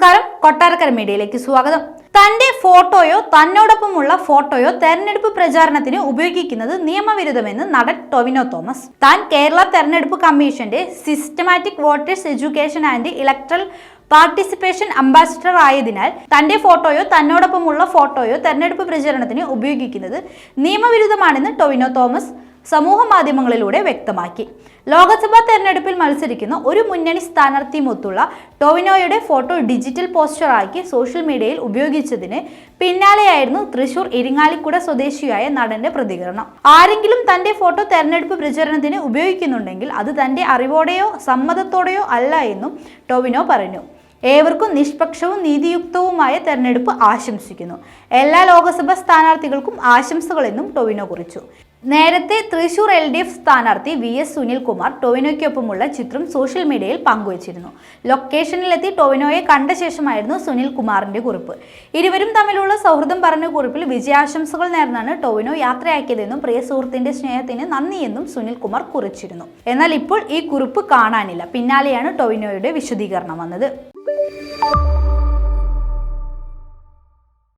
നമസ്കാരം, കൊട്ടാരക്കര മീഡിയയിലേക്ക് സ്വാഗതം. തന്റെ ഫോട്ടോയോ തന്നോടൊപ്പമുള്ള ഫോട്ടോയോ തെരഞ്ഞെടുപ്പ് പ്രചാരണത്തിന് ഉപയോഗിക്കുന്നത് നിയമവിരുദ്ധമെന്ന് നടൻ ടൊവിനോ തോമസ്. താൻ കേരള തെരഞ്ഞെടുപ്പ് കമ്മീഷന്റെ systematic voters education and electoral participation ambassador ആയതിനാൽ തന്റെ ഫോട്ടോയോ തന്നോടൊപ്പമുള്ള ഫോട്ടോയോ തെരഞ്ഞെടുപ്പ് പ്രചാരണത്തിന് ഉപയോഗിക്കുന്നത് നിയമവിരുദ്ധമാണെന്ന് ടൊവിനോ തോമസ് സമൂഹ മാധ്യമങ്ങളിലൂടെ വ്യക്തമാക്കി. ലോക്സഭാ തെരഞ്ഞെടുപ്പിൽ മത്സരിക്കുന്ന ഒരു മുന്നണി സ്ഥാനാർത്ഥിയുമൊത്തുള്ള ടൊവിനോയുടെ ഫോട്ടോ ഡിജിറ്റൽ പോസ്റ്ററാക്കി സോഷ്യൽ മീഡിയയിൽ ഉപയോഗിച്ചതിന് പിന്നാലെയായിരുന്നു തൃശൂർ ഇരിങ്ങാലിക്കുട സ്വദേശിയായ നടന്റെ പ്രതികരണം. ആരെങ്കിലും തന്റെ ഫോട്ടോ തെരഞ്ഞെടുപ്പ് പ്രചരണത്തിന് ഉപയോഗിക്കുന്നുണ്ടെങ്കിൽ അത് തന്റെ അറിവോടെയോ സമ്മതത്തോടെയോ അല്ല എന്നും ടൊവിനോ പറഞ്ഞു. ഏവർക്കും നിഷ്പക്ഷവും നീതിയുക്തവുമായ തെരഞ്ഞെടുപ്പ് ആശംസിക്കുന്നു. എല്ലാ ലോക്സഭാ സ്ഥാനാർത്ഥികൾക്കും ആശംസകളെന്നും ടൊവിനോ കുറിച്ചു. നേരത്തെ തൃശൂർ LDF സ്ഥാനാർത്ഥി VS സുനിൽകുമാർ ടൊവിനോയ്ക്കൊപ്പമുള്ള ചിത്രം സോഷ്യൽ മീഡിയയിൽ പങ്കുവച്ചിരുന്നു. ലൊക്കേഷനിലെത്തി ടൊവിനോയെ കണ്ട ശേഷമായിരുന്നു സുനിൽകുമാറിന്റെ കുറിപ്പ്. ഇരുവരും തമ്മിലുള്ള സൗഹൃദം പറഞ്ഞ കുറിപ്പിൽ വിജയാശംസകൾ നേർന്നാണ് ടൊവിനോ യാത്രയാക്കിയതെന്നും പ്രിയ സുഹൃത്തിന്റെ സ്നേഹത്തിന് നന്ദിയെന്നും സുനിൽകുമാർ കുറിച്ചിരുന്നു. എന്നാൽ ഇപ്പോൾ ഈ കുറിപ്പ് കാണാനില്ല. പിന്നാലെയാണ് ടൊവിനോയുടെ വിശദീകരണം വന്നത്.